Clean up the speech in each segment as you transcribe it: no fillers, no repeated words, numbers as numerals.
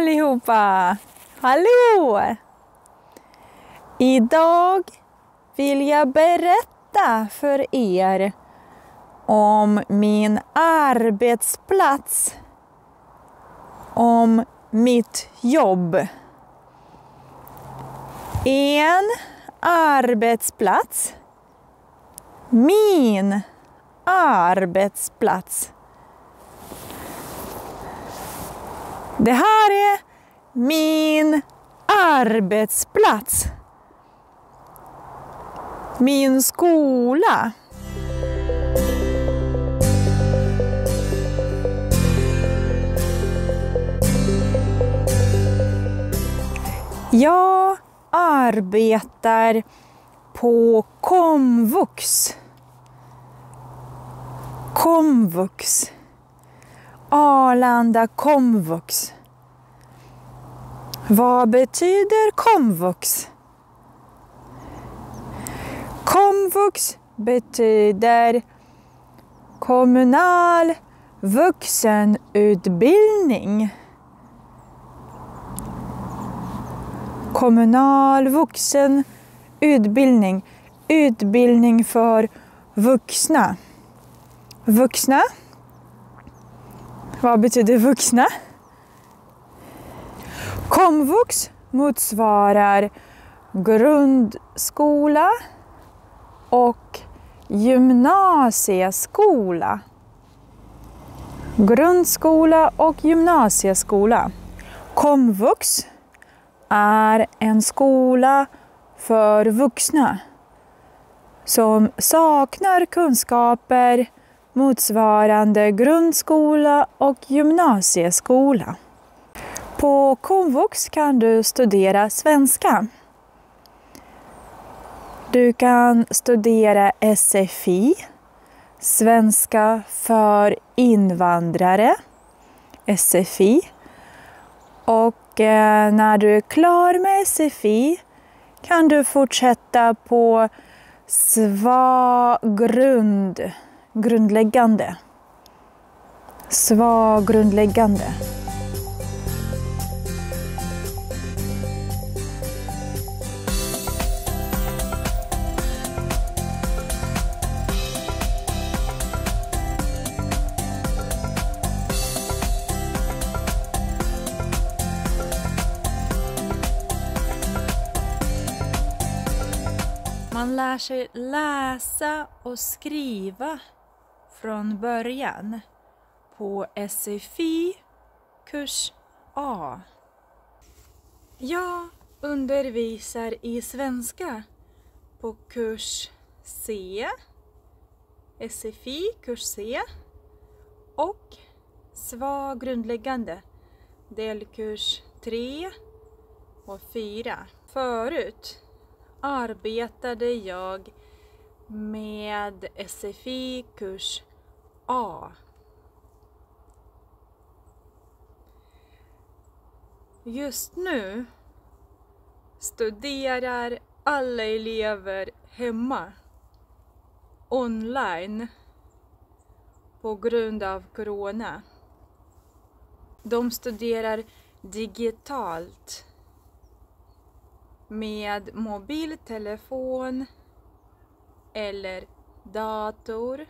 allihopa! Hallå! Idag vill jag berätta för er om min arbetsplats, om mitt jobb. En arbetsplats, min arbetsplats. Det här är min arbetsplats. Min skola. Jag arbetar på komvux. Komvux. Arlanda komvux. Vad betyder komvux? Komvux betyder kommunal vuxenutbildning. Kommunal vuxenutbildning. Utbildning för vuxna. Vuxna? Vad betyder vuxna? Komvux motsvarar grundskola och gymnasieskola. Grundskola och gymnasieskola. Komvux är en skola för vuxna som saknar kunskaper motsvarande grundskola och gymnasieskola. På komvux kan du studera svenska. Du kan studera SFI, svenska för invandrare, SFI. Och när du är klar med SFI kan du fortsätta på grundläggande. Grundläggande. Man lär sig läsa och skriva från början på SFI kurs A. Jag undervisar i svenska på kurs C, SFI kurs C och svag grundläggande delkurs 3 och 4. Förut arbetade jag med SFI kurs A. Just nu studerar alla elever hemma online på grund av corona. De studerar digitalt med mobiltelefon eller dator.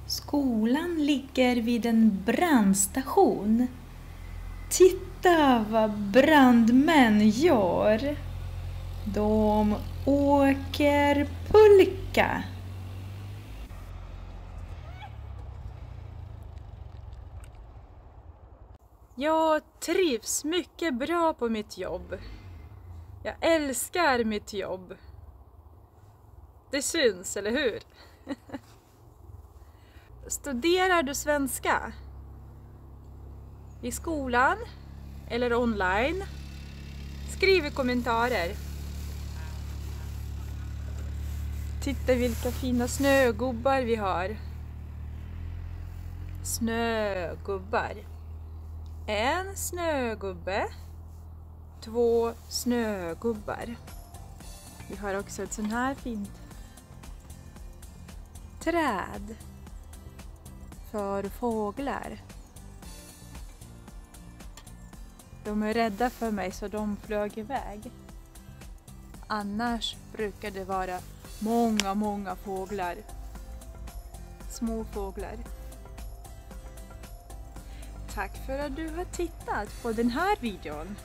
Skolan ligger vid en brandstation. Titta vad brandmän gör. De åker pulka. Jag trivs mycket bra på mitt jobb. Jag älskar mitt jobb. Det syns, eller hur? Studerar du svenska? I skolan eller online? Skriv i kommentarer. Titta vilka fina snögubbar vi har. Snögubbar. En snögubbe. 2 snögubbar. Vi har också ett sån här fint träd för fåglar. De är rädda för mig så de flög iväg. Annars brukar det vara många fåglar. Små fåglar. Tack för att du har tittat på den här videon.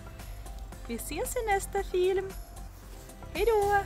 Vi ses i nästa film. Hej då!